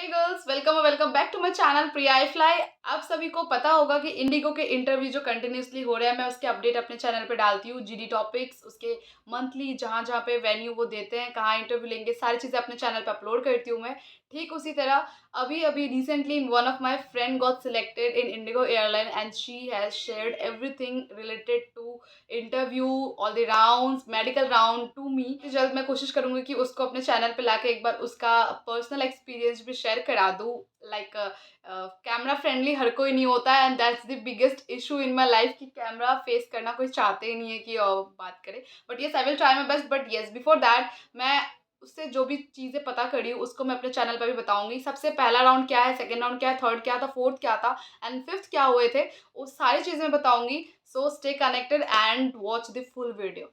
Hey girls, welcome back to my channel Priya I fly. आप सभी को पता होगा कि इंडिगो के इंटरव्यू जो कंटिन्यूसली हो रहे हैं, मैं उसके अपडेट अपने चैनल पे डालती हूँ। जीडी टॉपिक्स उसके मंथली जहाँ जहाँ पे वेन्यू वो देते हैं, कहाँ इंटरव्यू लेंगे, सारी चीज़ें अपने चैनल पे अपलोड करती हूँ मैं। ठीक उसी तरह अभी अभी recently one of my friend got selected in IndiGo airline and she has shared everything related to interview, all the rounds, medical round to me. जल्द मैं कोशिश करूंगी कि उसको अपने चैनल पे लाके एक बार उसका पर्सनल एक्सपीरियंस भी शेयर करा दूँ। लाइक कैमरा फ्रेंडली हर कोई नहीं होता है and that's the biggest issue in my life कि कैमरा फेस करना कोई चाहते ही नहीं है कि बात करे। But yes, I will try my best. But yes, before that मैं उससे जो भी चीज़ें पता करी हूँ उसको मैं अपने चैनल पर भी बताऊंगी। सबसे पहला राउंड क्या है, सेकेंड राउंड क्या है, थर्ड क्या था, फोर्थ क्या था एंड फिफ्थ क्या हुए थे, वो सारी चीज़ें बताऊंगी। So stay connected and watch the full video.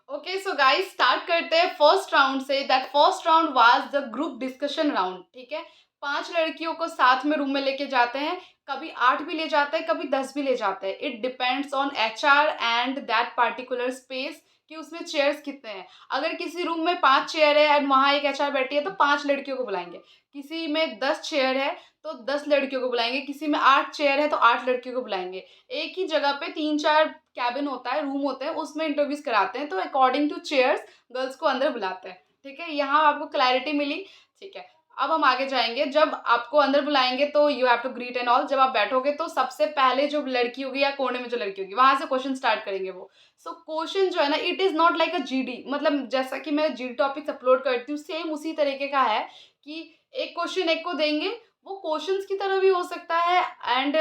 Okay so guys, start करते हैं फर्स्ट राउंड से। That first round was the group discussion round. ठीक है, 5 लड़कियों को साथ में रूम में लेके जाते हैं। कभी 8 भी ले जाते हैं, कभी 10 भी ले जाते हैं। It depends on HR and that particular space कि उसमें चेयर्स कितने हैं। अगर किसी रूम में 5 चेयर है एंड वहाँ एक एचआर बैठी है तो 5 लड़कियों को बुलाएंगे। किसी में 10 चेयर है तो 10 लड़कियों को बुलाएंगे। किसी में 8 चेयर है तो 8 लड़कियों को बुलाएंगे। एक ही जगह पे 3-4 कैबिन होता है, रूम होते हैं, उसमें इंटरव्यूज कराते हैं। तो अकॉर्डिंग टू चेयर्स गर्ल्स को अंदर बुलाते हैं। ठीक है, यहाँ आपको क्लैरिटी मिली। ठीक है, अब हम आगे जाएंगे। जब आपको अंदर बुलाएंगे तो you have to greet and all. जब आप बैठोगे तो सबसे पहले जो लड़की होगी या कोने में जो लड़की होगी वहां से क्वेश्चन स्टार्ट करेंगे वो। सो क्वेश्चन जो है ना, it is not like a GD. मतलब जैसा कि मैं जीडी टॉपिक्स अपलोड करती हूँ, सेम उसी तरीके का है कि एक क्वेश्चन एक को देंगे। वो क्वेश्चंस की तरह भी हो सकता है एंड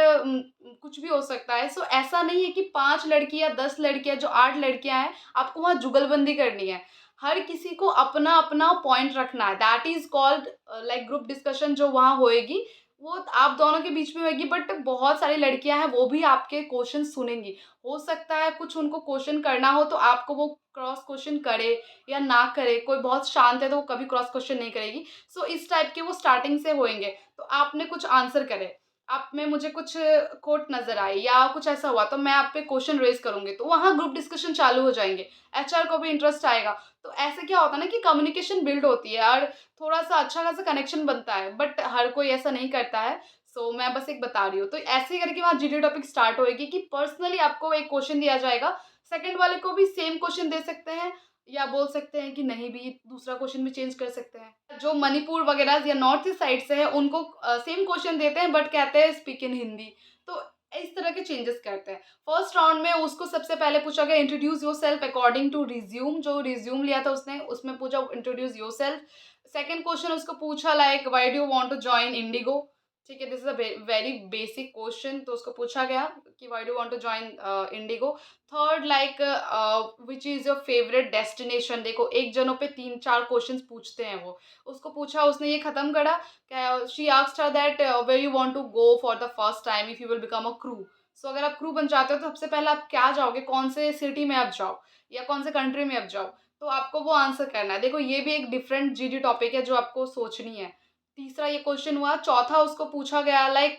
कुछ भी हो सकता है। सो ऐसा नहीं है कि 5 लड़की या 10 लड़कियां, जो 8 लड़कियां हैं, आपको वहाँ जुगलबंदी करनी है। हर किसी को अपना अपना पॉइंट रखना है। That is called like group discussion. जो वहाँ होएगी वो आप दोनों के बीच में होगी, बट बहुत सारी लड़कियां हैं वो भी आपके क्वेश्चन सुनेंगी। हो सकता है कुछ उनको क्वेश्चन करना हो तो आपको वो क्रॉस क्वेश्चन करे या ना करे। कोई बहुत शांत है तो वो कभी क्रॉस क्वेश्चन नहीं करेगी। सो इस टाइप के वो स्टार्टिंग से होंगे। तो आपने कुछ आंसर करे, आप में मुझे कुछ कोट नजर आई या कुछ ऐसा हुआ तो मैं आप पे क्वेश्चन रेज करूंगी, तो वहाँ ग्रुप डिस्कशन चालू हो जाएंगे। एचआर को भी इंटरेस्ट आएगा। तो ऐसे क्या होता है ना कि कम्युनिकेशन बिल्ड होती है और थोड़ा सा अच्छा खासा कनेक्शन बनता है। बट हर कोई ऐसा नहीं करता है। सो मैं बस एक बता रही हूँ। तो ऐसे ही करके वहाँ जीडी टॉपिक स्टार्ट होएगी कि पर्सनली आपको एक क्वेश्चन दिया जाएगा। सेकंड वाले को भी सेम क्वेश्चन दे सकते हैं या बोल सकते हैं कि नहीं भी, दूसरा क्वेश्चन भी चेंज कर सकते हैं। जो मणिपुर वगैरह या नॉर्थ ईस्ट साइड से है उनको सेम क्वेश्चन देते हैं बट कहते हैं स्पीक इन हिंदी। तो इस तरह के चेंजेस करते हैं। फर्स्ट राउंड में उसको सबसे पहले पूछा गया introduce yourself according to resume. जो रिज्यूम लिया था उसने, उसमें पूछा introduce yourself. Second question उसको पूछा like why do you want to join IndiGo. ठीक है, this is a very basic question. तो उसको पूछा गया कि why do want to join IndiGo. Third like which is your favourite destination. देखो, एक जनों पे 3-4 क्वेश्चंस पूछते हैं वो। उसको पूछा, उसने ये खत्म करा। She asked her that where you want to go for the first time if you will become a crew. So अगर आप क्रू बन जाते हो तो सबसे पहले आप क्या जाओगे, कौन से सिटी में आप जाओ या कौन से कंट्री में आप जाओ। तो आपको वो आंसर करना है। देखो, ये भी एक डिफरेंट जीडी टॉपिक है जो आपको सोचनी है। तीसरा ये क्वेश्चन हुआ। चौथा उसको पूछा गया like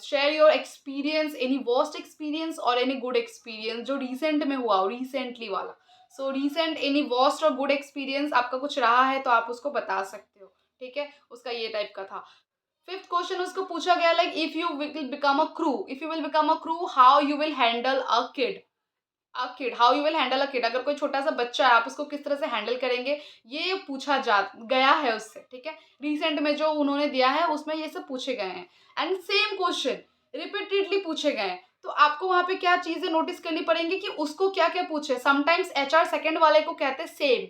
share your experience, any worst experience और एनी गुड एक्सपीरियंस जो रिसेंट में हुआ हो, रिसेंटली वाला। सो रिसेंट एनी वर्स्ट और गुड एक्सपीरियंस आपका कुछ रहा है तो आप उसको बता सकते हो। ठीक है, उसका ये टाइप का था। फिफ्थ क्वेश्चन उसको पूछा गया like if you will become a crew how you will handle how you will handle a kid. अगर कोई छोटा सा बच्चा है आप उसको किस तरह से हैंडल करेंगे, ये पूछा जा गया है उससे। ठीक है, रिसेंट में जो उन्होंने दिया है उसमें ये सब पूछे गए हैं एंड सेम क्वेश्चन रिपीटेडली पूछे गए हैं। तो आपको वहां पे क्या चीजें नोटिस करनी पड़ेंगी कि उसको क्या क्या पूछे। समटाइम्स एचआर सेकंड वाले को कहते हैं सेम।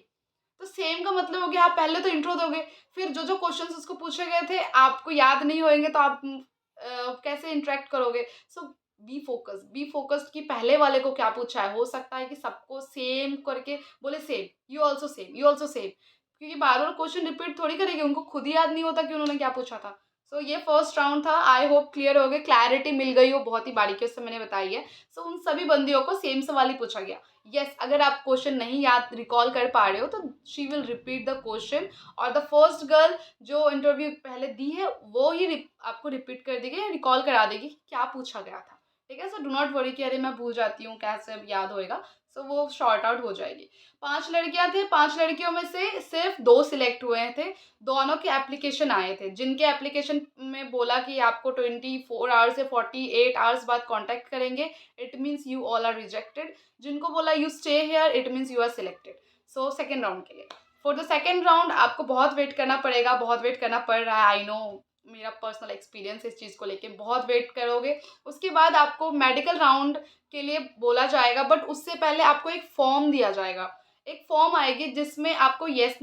तो सेम का मतलब हो गया आप पहले तो इंट्रो दोगे, फिर जो जो क्वेश्चंस उसको पूछे गए थे आपको याद नहीं होंगे तो आप कैसे इंटरेक्ट करोगे। सो बी फोकस्ड कि पहले वाले को क्या पूछा है। हो सकता है कि सबको सेम करके बोले same, you also same, you also same, क्योंकि बार बार क्वेश्चन रिपीट थोड़ी करेंगे, उनको खुद ही याद नहीं होता कि उन्होंने क्या पूछा था। सो ये फर्स्ट राउंड था। आई होप क्लियर हो गए, क्लैरिटी मिल गई हो, बहुत ही बारीकियों से मैंने बताई है। सो उन सभी बंदियों को सेम सवाल ही पूछा गया। यस, अगर आप क्वेश्चन नहीं याद रिकॉल कर पा रहे हो तो she will repeat the question और द फर्स्ट गर्ल जो इंटरव्यू पहले दी है वो ही आपको रिपीट कर देगी या रिकॉल करा देगी कि क्या पूछा गया था। ठीक है, सो डू नॉट वरी कि अरे मैं भूल जाती हूँ, कैसे अब याद होएगा। सो वो शॉर्ट आउट हो जाएगी। 5 लड़कियाँ थी, 5 लड़कियों में से सिर्फ 2 सिलेक्ट हुए थे। दोनों के एप्लीकेशन आए थे। जिनके एप्लीकेशन में बोला कि आपको 24 आवर्स या 48 आवर्स बाद कॉन्टैक्ट करेंगे, it means you all are rejected. जिनको बोला you stay here, it means you are selected. So second round के लिए। फॉर द सेकंड राउंड आपको बहुत वेट करना पड़ेगा, बहुत वेट करना पड़ रहा है, आई नो, मेरा पर्सनल एक्सपीरियंस इस चीज़ को लेके, बहुत वेट करोगे। उसके बाद आपको मेडिकल राउंड के लिए बोला जाएगा, बट उससे पहले आपको एक फॉर्म दिया जाएगा। एक फॉर्म आएगी जिसमें आपको येस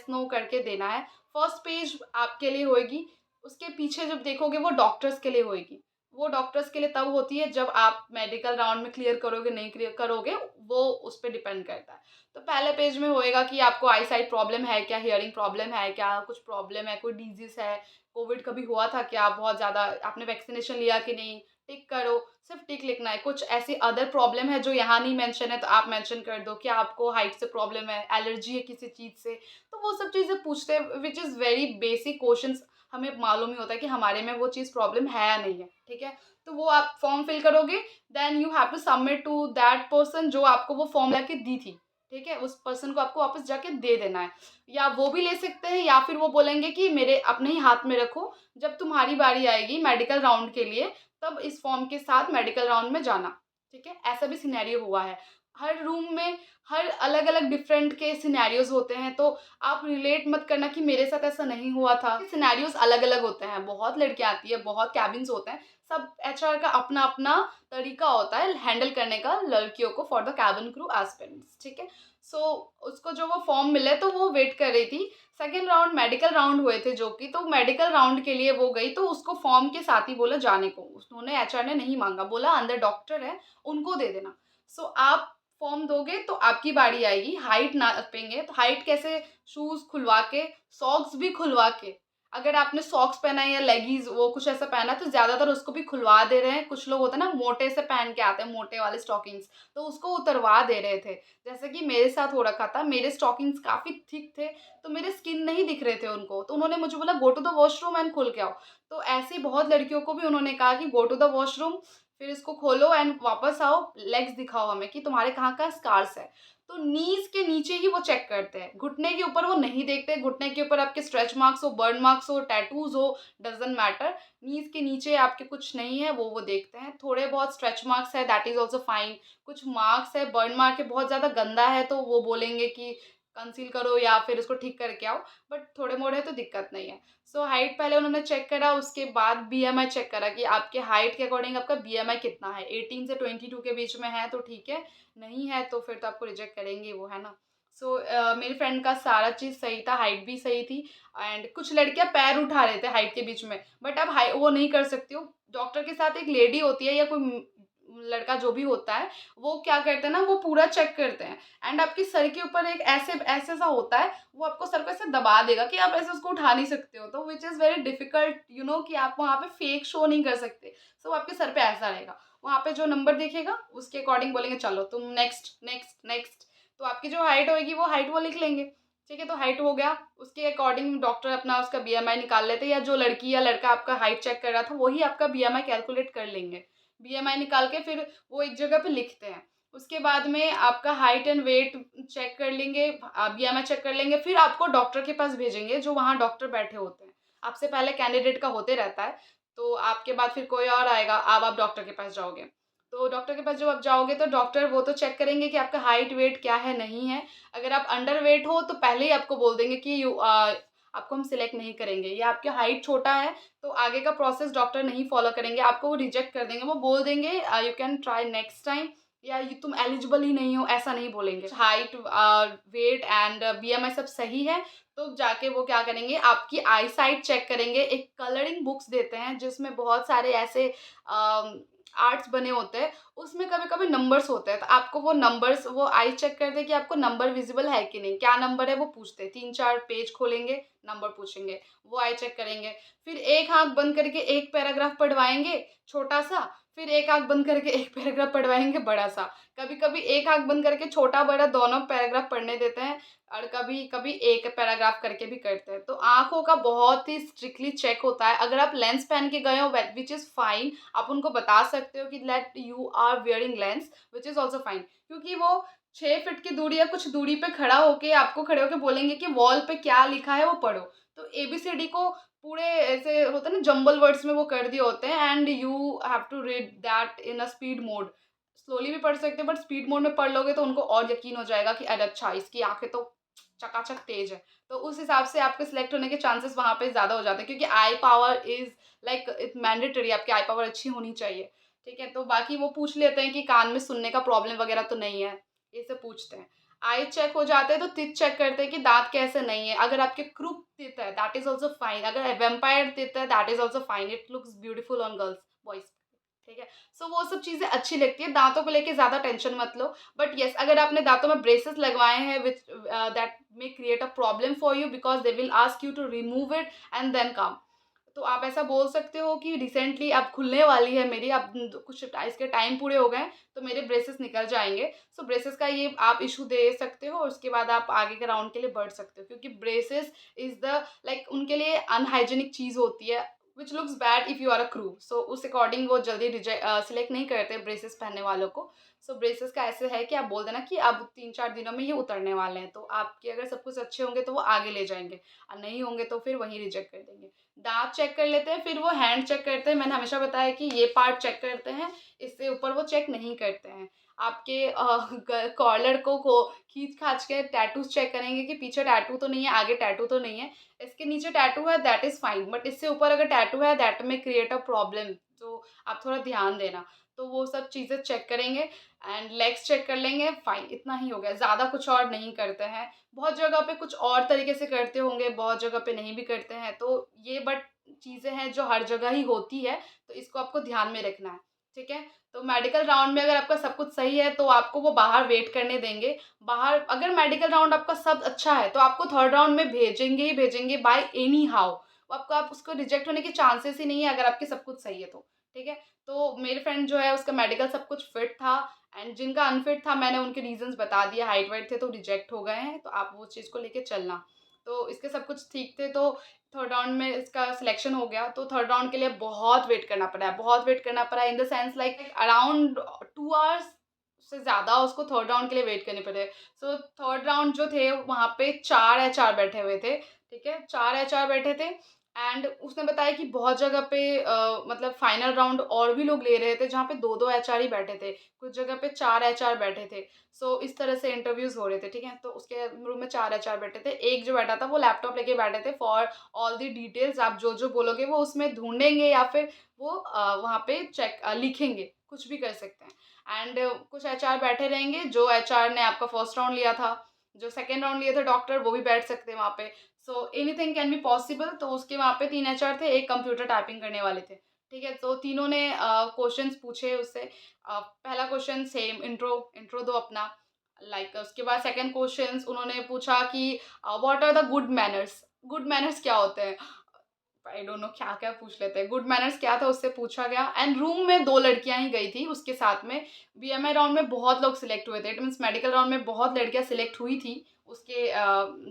नो करके देना है। फर्स्ट पेज आपके लिए होएगी, उसके पीछे जब देखोगे वो डॉक्टर्स के लिए होएगी। वो डॉक्टर्स के लिए तब होती है जब आप मेडिकल राउंड में क्लियर करोगे, नहीं क्लियर करोगे, वो उस पे डिपेंड करता है। तो पहले पेज में होएगा कि आपको आई साइट प्रॉब्लम है क्या, हियरिंग प्रॉब्लम है क्या, कुछ प्रॉब्लम है, कोई डिजीज़ है, कोविड कभी हुआ था क्या, बहुत ज़्यादा आपने वैक्सीनेशन लिया कि नहीं, टिक करो, सिर्फ टिक लिखना है। कुछ ऐसी अदर प्रॉब्लम है जो यहाँ नहीं मेंशन है तो आप मेंशन कर दो कि आपको हाइट से प्रॉब्लम है, एलर्जी है किसी चीज़ से। तो वो सब चीज़ें पूछते हैं, which is very basic questions. हमें मालूम ही होता है कि हमारे में वो चीज़ प्रॉब्लम है या नहीं है, ठीक है? तो वो आप फॉर्म फिल करोगे, then you have to submit to that person जो आपको वो फॉर्म लाके दी थी, ठीक है? उस पर्सन को आपको वापस जाके दे देना है। या वो भी ले सकते हैं या फिर वो बोलेंगे कि मेरे अपने ही हाथ में रखो, जब तुम्हारी बारी आएगी मेडिकल राउंड के लिए तब इस फॉर्म के साथ मेडिकल राउंड में जाना, ठीक है? ऐसा भी सिनेरियो हुआ है। हर रूम में हर अलग-अलग डिफरेंट के सिनेरियोज़ होते हैं, तो आप रिलेट मत करना कि मेरे साथ ऐसा नहीं हुआ था। सिनेरियोज़ अलग-अलग होते हैं, बहुत लड़कियाँ आती हैं, बहुत केबिन्स होते हैं, सब एचआर का अपना-अपना तरीका होता है हैंडल करने का लड़कियों को for the cabin crew aspirants, ठीक है? सो उसको जो वो फॉर्म मिले तो वो वेट कर रही थी। सेकंड राउंड मेडिकल राउंड हुए थे जो कि, तो मेडिकल राउंड के लिए वो गई तो उसको फॉर्म के साथ ही बोला जाने को। उन्होंने एचआर ने नहीं माँगा, बोला अंदर डॉक्टर है, उनको दे देना। सो आप फॉर्म दोगे तो आपकी बारी आएगी, हाइट नापेंगे, तो हाइट कैसे, शूज़ खुलवा के, सॉक्स भी खुलवा के। अगर आपने सॉक्स पहना है या लेगीज़ वो कुछ ऐसा पहना है तो ज़्यादातर उसको भी खुलवा दे रहे हैं। कुछ लोग होते हैं ना मोटे से पहन के आते हैं, मोटे वाले स्टॉकिंग्स, तो उसको उतरवा दे रहे थे। जैसे कि मेरे साथ हो रखा था, मेरे स्टॉकिंग्स काफ़ी थिक थे, तो मेरे स्किन नहीं दिख रहे थे उनको, तो उन्होंने मुझे बोला go to the washroom and खोल के आओ। तो ऐसे ही बहुत लड़कियों को भी उन्होंने कहा कि गो टू द वॉशरूम, फिर इसको खोलो एंड वापस आओ, लेग्स दिखाओ हमें कि तुम्हारे कहाँ-कहाँ स्कार्स है। तो नीज़ के नीचे ही वो चेक करते हैं, घुटने के ऊपर वो नहीं देखते, घुटने के ऊपर आपके स्ट्रेच मार्क्स हो, बर्न मार्क्स हो, टैटूज़ हो, डज़न्ट मैटर। नीज़ के नीचे आपके कुछ नहीं है, वो देखते हैं। थोड़े बहुत स्ट्रेच मार्क्स है, दैट इज़ ऑल्सो फाइन। कुछ मार्क्स है, बर्न मार्क है, बहुत ज़्यादा गंदा है तो वो बोलेंगे कि कंसील करो या फिर उसको ठीक करके आओ, बट थोड़े-मोड़े तो दिक्कत नहीं है। सो हाइट पहले उन्होंने चेक करा, उसके बाद बीएमआई चेक करा कि आपके हाइट के अकॉर्डिंग आपका बीएमआई कितना है। 18 से 22 के बीच में है तो ठीक है, नहीं है तो फिर तो आपको रिजेक्ट करेंगे वो, है ना? सो मेरी फ्रेंड का सारा चीज़ सही था, हाइट भी सही थी एंड कुछ लड़कियाँ पैर उठा रहे थे हाइट के बीच में, बट आप हाइ वो नहीं कर सकती हो। डॉक्टर के साथ एक लेडी होती है या कोई लड़का जो भी होता है, वो क्या करते हैं ना, वो पूरा चेक करते हैं एंड आपके सर के ऊपर एक ऐसे-सा होता है, वो आपको सर को ऐसे दबा देगा कि आप ऐसे उसको उठा नहीं सकते हो, तो व्हिच इज़ वेरी डिफिकल्ट कि आप वहाँ पे फेक शो नहीं कर सकते। सो आपके सर पे ऐसा रहेगा। वहाँ पे जो नंबर दिखेगा उसके अकॉर्डिंग बोलेंगे चलो तुम नेक्स्ट, नेक्स्ट, नेक्स्ट। तो आपकी जो हाइट होएगी वो हाइट वो लिख लेंगे, ठीक है? तो हाइट हो गया, उसके अकॉर्डिंग डॉक्टर अपना उसका बीएमआई निकाल लेते हैं या जो लड़की या लड़का आपका हाइट चेक कर रहा था वही आपका बीएमआई कैलकुलेट कर लेंगे। बीएमआई निकाल के फिर वो एक जगह पे लिखते हैं। उसके बाद में आपका हाइट एंड वेट चेक कर लेंगे, बीएमआई चेक कर लेंगे, फिर आपको डॉक्टर के पास भेजेंगे जो वहाँ डॉक्टर बैठे होते हैं। आपसे पहले कैंडिडेट का होते रहता है, तो आपके बाद फिर कोई और आएगा, अब आप डॉक्टर के पास जाओगे। तो डॉक्टर के पास जब आप जाओगे तो डॉक्टर वो तो चेक करेंगे कि आपका हाइट वेट क्या है, नहीं है। अगर आप अंडर वेट हो तो पहले ही आपको बोल देंगे कि आपको हम सिलेक्ट नहीं करेंगे, या आपकी हाइट छोटा है तो आगे का प्रोसेस डॉक्टर नहीं फॉलो करेंगे, आपको वो रिजेक्ट कर देंगे। वो बोल देंगे you can try next time, या ये तुम एलिजिबल ही नहीं हो, ऐसा नहीं बोलेंगे। हाइट, वेट एंड बीएमआई सब सही है तो जाके वो क्या करेंगे, आपकी आई साइट चेक करेंगे। एक कलरिंग बुक्स देते हैं जिसमें बहुत सारे ऐसे आर्ट्स बने होते हैं, उसमें कभी-कभी नंबर्स होते हैं, तो आपको वो नंबर्स, वो आई चेक करते हैं कि आपको नंबर विज़िबल है कि नहीं, क्या नंबर है वो पूछते हैं। 3-4 पेज खोलेंगे, नंबर पूछेंगे, वो आई चेक करेंगे। फिर एक आँख बंद करके एक पैराग्राफ पढ़वाएँगे छोटा-सा, फिर एक आँख बंद करके एक पैराग्राफ पढ़वाएँगे बड़ा-सा। कभी-कभी एक आँख बंद करके छोटा-बड़ा दोनों पैराग्राफ पढ़ने देते हैं और कभी-कभी एक पैराग्राफ करके भी करते हैं। तो आँखों का बहुत ही स्ट्रिक्टली चेक होता है। अगर आप लेंस पहन के गए हो व्हिच इज़ फाइन, आप उनको बता सकते हो कि that you are wearing lens, which is also fine, क्योंकि वो 6 फीट की दूरी या कुछ दूरी पे खड़ा होके आपको खड़े होके बोलेंगे कि वॉल पे क्या लिखा है वो पढ़ो। तो एबीसीडी को पूरे ऐसे होता है ना जंबल वर्ड्स में वो कर दिए होते हैं and you have to read that in a speed mode. Slowly भी पढ़ सकते हैं बट स्पीड मोड में पढ़ लोगे तो उनको और यकीन हो जाएगा कि अरे अच्छा इसकी आँखें तो चकाचक तेज़ है। तो उस हिसाब से आपके सिलेक्ट होने के चांसेस वहाँ पे ज़्यादा हो जाते हैं क्योंकि eye power is like it's mandatory, आपकी आई पावर अच्छी होनी चाहिए। ठीक है? तो बाकी वो पूछ लेते हैं कि कान में सुनने का प्रॉब्लम वगैरह तो नहीं है। ये सब पूछते हैं। आई चेक हो जाते हैं तो टीथ चेक करते हैं कि दाँत कैसे नहीं है। अगर आपके क्रूक टीथ है दैट इज़ आल्सो फाइन। अगर वैम्पायर टीथ है that is also fine. It looks beautiful on girls boys. ठीक है? सो वो सब चीज़ें अच्छी लगती है। दाँतों को लेके ज़्यादा टेंशन मत लो। बट येस अगर आपने दाँतों में ब्रेसेस लगवाए हैं which that may create a problem for you because they will ask you to remove it and then come. तो आप ऐसा बोल सकते हो कि रिसेंटली अब खुलने वाली है मेरी, अब कुछ इसके टाइम पूरे हो गए हैं, तो मेरे ब्रेसेस निकल जाएँगे। सो ब्रेसेस का ये आप इश्यू दे सकते हो और उसके बाद आप आगे के राउंड के लिए बढ़ सकते हो क्योंकि ब्रेसेस इज़ द लाइक उनके लिए अनहाइजीनिक चीज़ होती है which looks bad if you are a crew. So उस अकॉर्डिंग वो जल्दी सिलेक्ट नहीं करते ब्रेसेस पहनने वालों को। सो ब्रेसेस का ऐसे है कि आप बोल देना कि अब 3-4 दिनों में ये उतरने वाले हैं, तो आपके अगर सब कुछ अच्छे होंगे तो वो आगे ले जाएँगे और नहीं होंगे तो फिर वहीं रिजेक्ट कर देंगे। दाँत चेक कर लेते हैं, फिर वो हैंड चेक करते हैं। मैंने हमेशा बताया कि ये पार्ट चेक करते हैं, इससे ऊपर वो चेक नहीं करते हैं। आपके ग कॉलर को खींच-खाच के टैटूज़ चेक करेंगे कि पीछे टैटू तो नहीं है, आगे टैटू तो नहीं है। इसके नीचे टैटू है दैट इज़ फाइन बट इससे ऊपर अगर टैटू है दैट में क्रिएट अ प्रॉब्लम। तो आप थोड़ा ध्यान देना। तो वो सब चीज़ें चेक करेंगे एंड लेग्स चेक कर लेंगे, फाइन इतना ही हो गया, ज़्यादा कुछ और नहीं करते हैं। बहुत जगह पे कुछ और तरीके से करते होंगे, बहुत जगह पे नहीं भी करते हैं। तो ये बट चीज़ें हैं जो हर जगह ही होती है, तो इसको आपको ध्यान में रखना है, ठीक है? तो मेडिकल राउंड में अगर आपका सब कुछ सही है, तो आपको वो बाहर वेट करने देंगे। बाहर अगर मेडिकल राउंड आपका सब अच्छा है, तो आपको थर्ड राउंड में भेजेंगे ही भेजेंगे बाय एनी हाउ। आपको आप उसको रिजेक्ट होने के चांसेस ही नहीं है अगर आपके सब कुछ सही है तो, ठीक है? तो मेरे फ्रेंड जो है उसका मेडिकल सब कुछ फिट था एंड जिनका अनफिट था मैंने उनके रीज़न्स बता दिए, हाइट वाइट थे तो रिजेक्ट हो गए हैं, तो आप वो चीज़ को लेके चलना। तो इसके सब कुछ ठीक थे तो थर्ड राउंड में इसका सिलेक्शन हो गया, तो थर्ड राउंड के लिए बहुत वेट करना पड़ा है, बहुत वेट करना पड़ा है in the sense like around 2 hours से ज़्यादा उसको थर्ड राउंड के लिए वेट करने पड़े। सो थर्ड राउंड जो थे वहाँ पे 4 एचआर बैठे हुए थे, ठीक है? 4 एचआर बैठे थे एंड उसने बताया कि बहुत जगह पे मतलब फाइनल राउंड और भी लोग ले रहे थे जहाँ पे 2-2 एचआर ही बैठे थे, कुछ जगह पे 4 एचआर बैठे थे। सो इस तरह से इंटरव्यूज़ हो रहे थे, ठीक है? तो उसके रूम में 4 एचआर बैठे थे, एक जो बैठा था वो लैपटॉप लेके बैठे थे फॉर ऑल द डिटेल्स आप जो-जो बोलोगे वो उसमें ढूँढेंगे या फिर वो वहाँ पे लिखेंगे, कुछ भी कर सकते हैं। एंड कुछ एचआर बैठे रहेंगे, जो एचआर ने आपका फर्स्ट राउंड लिया था, जो सेकंड राउंड लिए थे डॉक्टर वो भी बैठ सकते हैं वहाँ पे। So anything can be possible. तो उसके वहाँ पे 3 एचआर थे, एक कंप्यूटर टाइपिंग करने वाले थे, ठीक है? तो तीनों ने क्वेश्चंस पूछे उससे। पहला क्वेश्चन सेम इंट्रो दो अपना, लाइक उसके बाद सेकंड क्वेश्चंस उन्होंने पूछा कि what are the good manners? Good manners क्या होते हैं? आई डोंट नो क्या-क्या पूछ लेते हैं। गुड मैनर्स क्या था उससे पूछा गया एंड रूम में 2 लड़कियाँ ही गई थी उसके साथ में। बीएमआई राउंड में बहुत लोग सिलेक्ट हुए थे। इट मीन्स मेडिकल राउंड में बहुत लड़कियाँ सिलेक्ट हुई थी उसके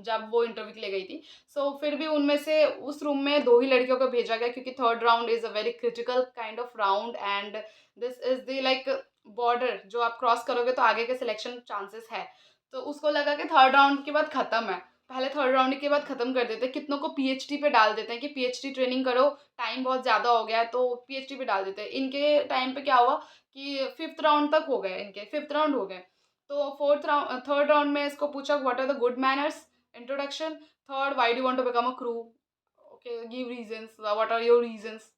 जब वो इंटरव्यू के लिए गई थी। सो फिर भी उनमें से उस रूम में 2 ही लड़कियों को भेजा गया क्योंकि third round is a very critical kind of round and this is the like border जो आप क्रॉस करोगे तो आगे के सिलेक्शन चांसेस है। तो उसको लगा कि थर्ड राउंड के बाद खत्म है। पहले थर्ड राउंड के बाद खत्म कर देते हैं, कितनों को पीएचडी पे डाल देते हैं कि पीएचडी ट्रेनिंग करो, टाइम बहुत ज़्यादा हो गया है तो पीएचडी पे डाल देते हैं। इनके टाइम पे क्या हुआ कि 5th राउंड तक हो गए इनके, 5th राउंड हो गए। तो थर्ड राउंड में इसको पूछा what are the good manners? Introduction. Third why do you want to become a crew? Okay, give reasons, what are your reasons?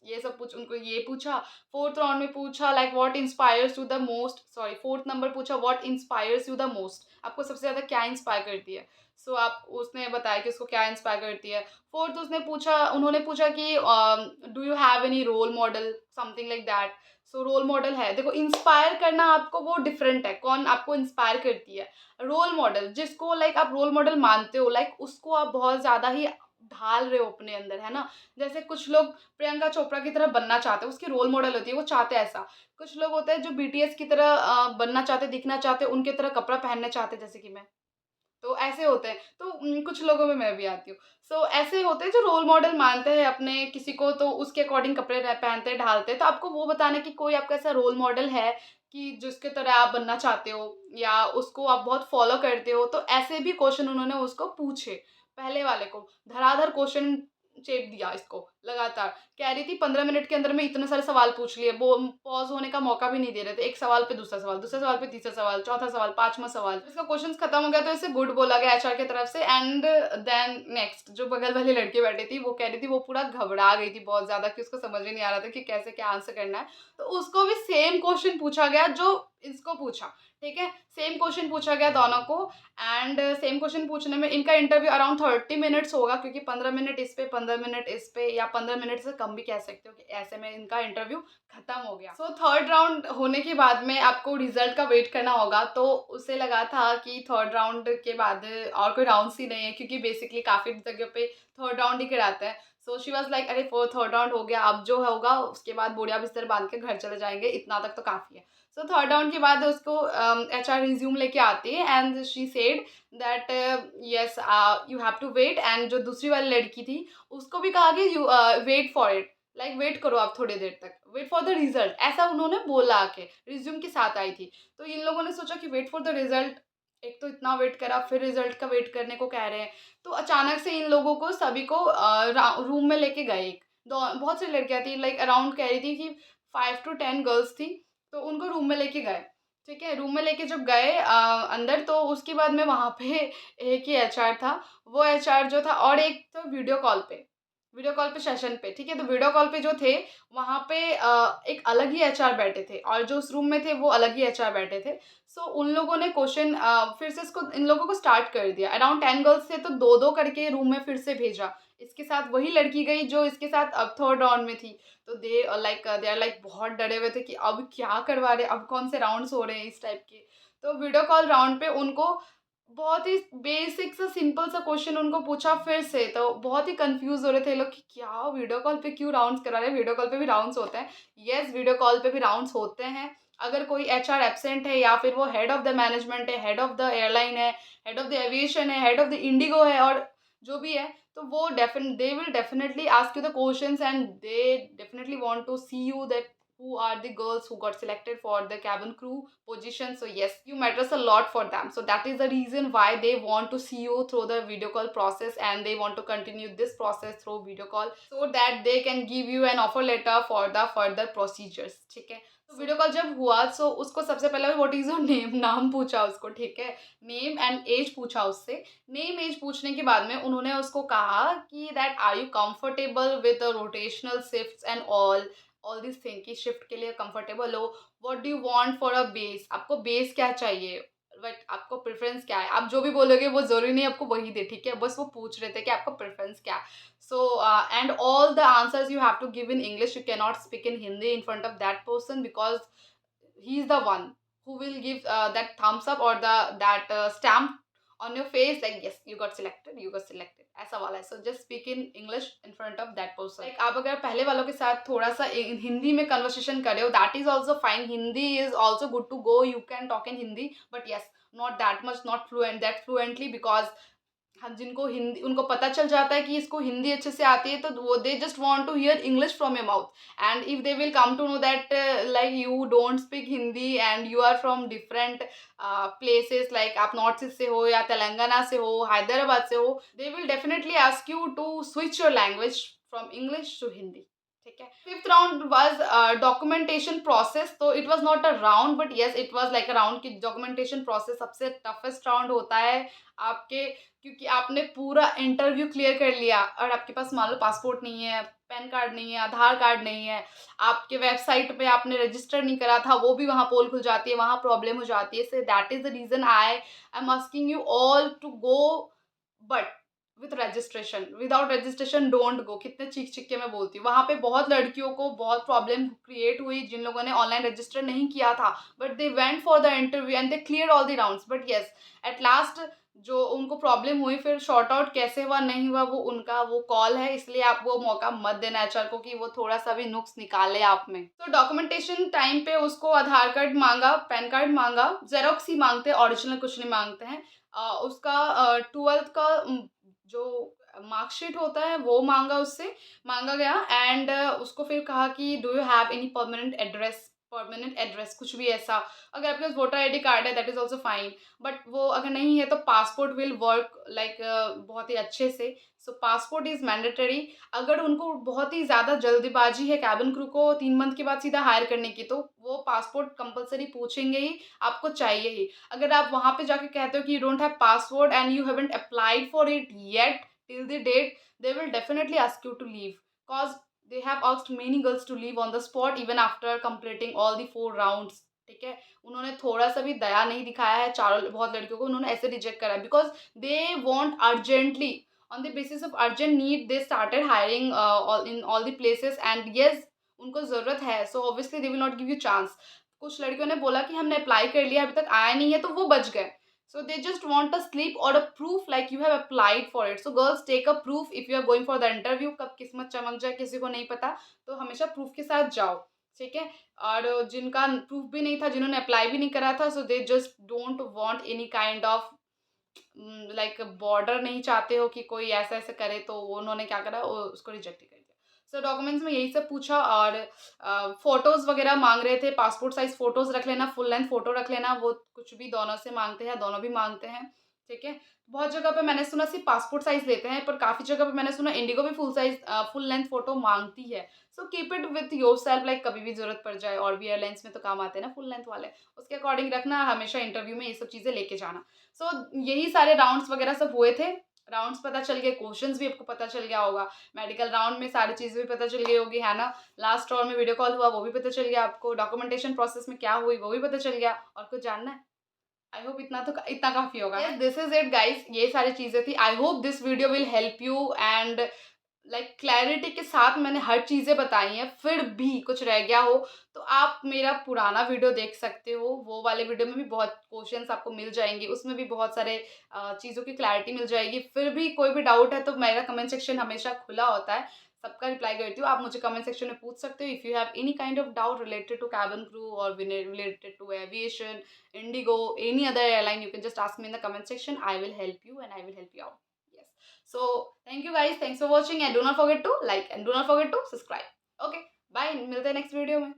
ये सब पूछ उनको ये पूछा। फोर्थ राउंड में पूछा like what inspires you the most, sorry fourth number पूछा what inspires you the most? आपको सबसे ज़्यादा क्या इंस्पायर करती है? सो आप उसने बताया कि उसको क्या इंस्पायर करती है। फोर्थ उन्होंने पूछा कि do you have any role model? Something like that. So role model है, देखो इंस्पायर करना आपको वो डिफरेंट है, कौन आपको इंस्पायर करती है। रोल मॉडल जिसको लाइक आप रोल मॉडल मानते हो, लाइक उसको आप बहुत ज़्यादा ही ढाल रहे हो अपने अंदर, है ना? जैसे कुछ लोग प्रियंका चोपड़ा की तरह बनना चाहते हैं, उसकी रोल मॉडल होती है, वो चाहते हैं ऐसा। कुछ लोग होते हैं जो बीटीएस की तरह बनना चाहते हैं, दिखना चाहते हैं, उनकी तरह कपड़ा पहनना चाहते हैं जैसे कि मैं। तो ऐसे होते हैं, तो कुछ लोगों में मैं भी आती हूँ। सो ऐसे होते हैं जो रोल मॉडल मानते हैं अपने किसी को तो उसके अकॉर्डिंग कपड़े पहनते हैं, ढालते हैं। तो आपको वो बताना है कि कोई आपका ऐसा रोल मॉडल है कि जिसके तरह आप बनना चाहते हो या उसको आप बहुत फॉलो करते हो, तो ऐसे भी क्वेश्चन उन्होंने उसको पूछे। पहले वाले को धड़ाधड़ क्वेश्चन चेप दिया इसको लगातार। कह रही थी 15 मिनट के अंदर में इतने सारे सवाल पूछ लिए, वो पॉज़ होने का मौका भी नहीं दे रहे थे। एक सवाल पे दूसरा सवाल पे तीसरा सवाल, चौथा सवाल, 5वां सवाल। इसका क्वेश्चंस खत्म हो गया तो इसे गुड बोला गया एचआर की तरफ से एंड देन नेक्स्ट जो बगल वाली लड़की बैठी थी, वो कह रही थी वो पूरा घबरा गई थी बहुत ज़्यादा कि उसको समझ ही नहीं आ रहा था कि कैसे क्या आंसर करना है। तो उसको भी सेम क्वेश्चन पूछा गया जो इसको पूछा, ठीक है? सेम क्वेश्चन पूछा गया दोनों को एंड सेम क्वेश्चन पूछने में इनका इंटरव्यू अराउंड 30 मिनट्स होगा क्योंकि 15 मिनट इस पे 15 मिनट इस पे या 15 मिनट से कम भी कह सकते हो कि ऐसे में इनका इंटरव्यू खत्म हो गया। सो थर्ड राउंड होने के बाद में आपको रिजल्ट का वेट करना होगा, तो उसे लगा था कि थर्ड राउंड के बाद और कोई राउंड्स ही नहीं है क्योंकि बेसिकली काफ़ी जगह पे थर्ड राउंड ही कराते हैं। सो शी वाज लाइक अरे थर्ड राउंड हो गया, अब जो होगा उसके बाद बोरिया बिस्तर बांध के घर चले जाएंगे, इतना तक तो काफ़ी है। सो थर्ड राउंड के बाद उसको एचआर रिज्यूम लेके आती है and she said that yes you have to wait and जो दूसरी वाली लड़की थी उसको भी कहा कि you wait for it, like wait करो आप थोड़ी देर तक, वेट फॉर द रिजल्ट, ऐसा उन्होंने बोला आके रिज्यूम के साथ आई थी। तो इन लोगों ने सोचा कि वेट फॉर द रिजल्ट, एक तो इतना वेट करा फिर रिजल्ट का वेट करने को कह रहे हैं। तो अचानक से इन लोगों को सभी को रूम में लेके गए। एक बहुत सी लड़कियां थी, लाइक अराउंड कह रही थी कि 5 to 10 गर्ल्स थी, तो उनको रूम में लेके गए। ठीक है, रूम में लेके जब गए अंदर, तो उसके बाद में वहाँ पे एक ही एचआर था। वो एचआर जो था और एक तो वीडियो कॉल पे सेशन पे, ठीक है? तो वीडियो कॉल पे जो थे वहाँ पे एक अलग ही एचआर बैठे थे और जो उस रूम में थे वो अलग ही एचआर बैठे थे। सो उन लोगों ने क्वेश्चन फिर से इसको इन लोगों को स्टार्ट कर दिया। अराउंड 10 गर्ल्स थे तो 2-2 करके रूम में फिर से भेजा। इसके साथ वही लड़की गई जो इसके साथ अब थर्ड राउंड में थी। तो दे आर लाइक बहुत डरे हुए थे कि अब क्या करवा रहे हैं, अब कौन से राउंड्स हो रहे हैं इस टाइप के। तो वीडियो कॉल राउंड पे उनको बहुत ही बेसिक सा सिंपल सा क्वेश्चन उनको पूछा फिर से, तो बहुत ही कंफ्यूज हो रहे थे लोग कि क्या वीडियो कॉल पे क्यों राउंड्स करा रहे हैं, वीडियो कॉल पे भी राउंड्स होते हैं। यस, वीडियो कॉल पे भी राउंड्स होते हैं। अगर कोई एचआर एब्सेंट है या फिर वो हेड ऑफ द मैनेजमेंट है, हेड ऑफ द एयरलाइन है, हेड ऑफ द एविएशन है, हेड ऑफ द इंडिगो है और जो भी है, तो वो they will definitely ask you the questions and they definitely want to see you that who are the girls who got selected for the cabin crew position. So yes, you matters a lot for them, so that is the reason why they want to see you through the video call process and they want to continue this process through video call so that they can give you an offer letter for the further procedures. ठीक है, तो video call जब हुआ तो उसको सबसे पहले what is your name, नाम पूछा उसको, ठीक है? नेम एंड एज पूछा उससे। नेम एज पूछने के बाद में उन्होंने उसको कहा कि that are you comfortable with the rotational shifts and all this thing कि शिफ्ट के लिए कंफर्टेबल हो। What do you want for a base, आपको बेस क्या चाहिए, बट आपको प्रेफरेंस क्या है। आप जो भी बोलोगे वो ज़रूरी नहीं आपको वही दे, ठीक है? बस वो पूछ रहे थे कि आपका प्रेफरेंस क्या है। So and all the answers you have to give in English, you can not speak in Hindi in front of that person because he is the one who will give that thumbs up or the that stamp on your face like yes you got selected ऐसा वाला है। So just speak in English in front of that person. Like आप अगर पहले वालों के साथ थोड़ा सा हिंदी में कन्वर्सेशन करे हो, that is also fine, Hindi is also good to go, you can talk in Hindi, but yes not that much, not fluent that fluently because हाँ, जिनको हिंदी उनको पता चल जाता है कि इसको हिंदी अच्छे से आती है, तो वो they just want to hear English from your mouth and if they will come to know that like you don't speak Hindi and you are from different places, like आप नॉर्थ ईस्ट से हो या तेलंगाना से हो, हैदराबाद से हो, they will definitely ask you to switch your language from English to Hindi. ठीक है, fifth round was documentation process. तो it was not a round but yes it was like a round की डॉक्यूमेंटेशन प्रोसेस सबसे toughest round होता है आपके, क्योंकि आपने पूरा इंटरव्यू क्लियर कर लिया और आपके पास मान लो पासपोर्ट नहीं है, पैन कार्ड नहीं है, आधार कार्ड नहीं है, आपके वेबसाइट पे आपने रजिस्टर नहीं करा था, वो भी वहाँ पोल खुल जाती है, वहाँ प्रॉब्लम हो जाती है। So that is the reason I am asking you all to go, but with registration, without registration don't go. कितने चीख चीख के मैं बोलती हूँ, वहाँ पे बहुत लड़कियों को बहुत प्रॉब्लम क्रिएट हुई जिन लोगों ने ऑनलाइन रजिस्टर नहीं किया था, but they went for the interview and they clear all the rounds, but yes at last जो उनको प्रॉब्लम हुई, फिर शॉर्ट आउट कैसे हुआ नहीं हुआ वो उनका वो कॉल है, इसलिए आप वो मौका मत देना एचआर को कि वो थोड़ा सा भी नुक्स निकाले आप में। तो डॉक्यूमेंटेशन टाइम पे उसको आधार कार्ड मांगा, पैन कार्ड मांगा, जेरोक्स ही मांगते हैं, ओरिजिनल कुछ नहीं मांगते हैं। उसका 12th का जो मार्कशीट होता है वो मांगा, उससे मांगा गया एंड उसको फिर कहा कि do you have any permanent address permanent address, कुछ भी ऐसा। अगर आपके पास वोटर आईडी कार्ड है that is also fine, but वो अगर नहीं है तो पासपोर्ट विल वर्क लाइक बहुत ही अच्छे से। सो पासपोर्ट इज़ मैंडेटरी। अगर उनको बहुत ही ज़्यादा जल्दबाजी है कैबिन क्रू को 3 मंथ के बाद सीधा हायर करने की, तो वो पासपोर्ट कंपल्सरी पूछेंगे ही, आपको चाहिए ही। अगर आप वहाँ पे जाके कहते हो कि you don't have passport and you haven't applied for it yet till the date, they will definitely ask you to leave, cause they have asked many girls to leave on the spot even after completing all the 4 rounds। ठीक है, उन्होंने थोड़ा सा भी दया नहीं दिखाया है, चारों बहुत लड़कियों को उन्होंने ऐसे रिजेक्ट करा because they want urgently, on the basis of urgent need they started hiring in all the places and yes उनको ज़रूरत है, so obviously they will not give you chance. कुछ लड़कियों ने बोला कि हमने अप्लाई कर लिया अभी तक आया नहीं है, तो वो बच गए। So they just want a slip or a proof like you have applied for it. So girls take a proof if you are going for the interview। कब किस्मत चमक जाए किसी को नहीं पता, तो हमेशा प्रूफ के साथ जाओ, ठीक है। और जिनका प्रूफ भी नहीं था, जिन्होंने अप्लाई भी नहीं करा था, so they just don't want any kind of like border नहीं चाहते हो कि कोई ऐसा ऐसा करे, तो उन्होंने क्या करा, उसको रिजेक्ट ही कर दिया। सो डॉक्यूमेंट्स में यही सब पूछा और फोटोज़ वगैरह मांग रहे थे, पासपोर्ट साइज फोटोज़ रख लेना, फुल लेंथ फोटो रख लेना, वो कुछ भी दोनों से मांगते हैं, दोनों भी मांगते हैं, ठीक है। बहुत जगह पे मैंने सुना सिर्फ पासपोर्ट साइज लेते हैं, पर काफ़ी जगह पे मैंने सुना इंडिगो भी full size full length photo मांगती है। So keep it with your self, like कभी भी जरूरत पड़ जाए, और भी एयरलाइंस में तो काम आते हैं ना फुल लेंथ वाले, उसके अकॉर्डिंग रखना, हमेशा इंटरव्यू में ये सब चीज़ें लेके जाना। सो यही सारे राउंड्स वगैरह सब हुए थे, राउंड्स पता चल गए, क्वेश्चंस भी आपको पता चल गया होगा, मेडिकल राउंड में सारी चीज़ें भी पता चल गई होगी, है ना। लास्ट राउंड में वीडियो कॉल हुआ, वो भी पता चल गया आपको, डॉक्यूमेंटेशन प्रोसेस में क्या हुई वो भी पता चल गया, और कुछ जानना है? आई होप इतना काफ़ी होगा। दिस इज़ इट गाइज़, ये सारी चीज़ें थी। I hope this video will help you and like clarity के साथ मैंने हर चीज़ें बताई हैं। फिर भी कुछ रह गया हो तो आप मेरा पुराना वीडियो देख सकते हो, वो वाले वीडियो में भी बहुत क्वेश्चंस आपको मिल जाएंगे, उसमें भी बहुत सारे चीज़ों की क्लैरिटी मिल जाएगी। फिर भी कोई भी डाउट है तो मेरा कमेंट सेक्शन हमेशा खुला होता है, सबका रिप्लाई करती हूँ। आप मुझे कमेंट सेक्शन में पूछ सकते हो if you have any kind of doubt related to cabin crew और related to aviation, IndiGo, any other airline, you can just ask me in the comment section. I will help you and I will help you out. Yes. So thank you guys. Thanks for watching and do not forget to like and do not forget to subscribe. Okay. Bye. मिलते हैं next video में।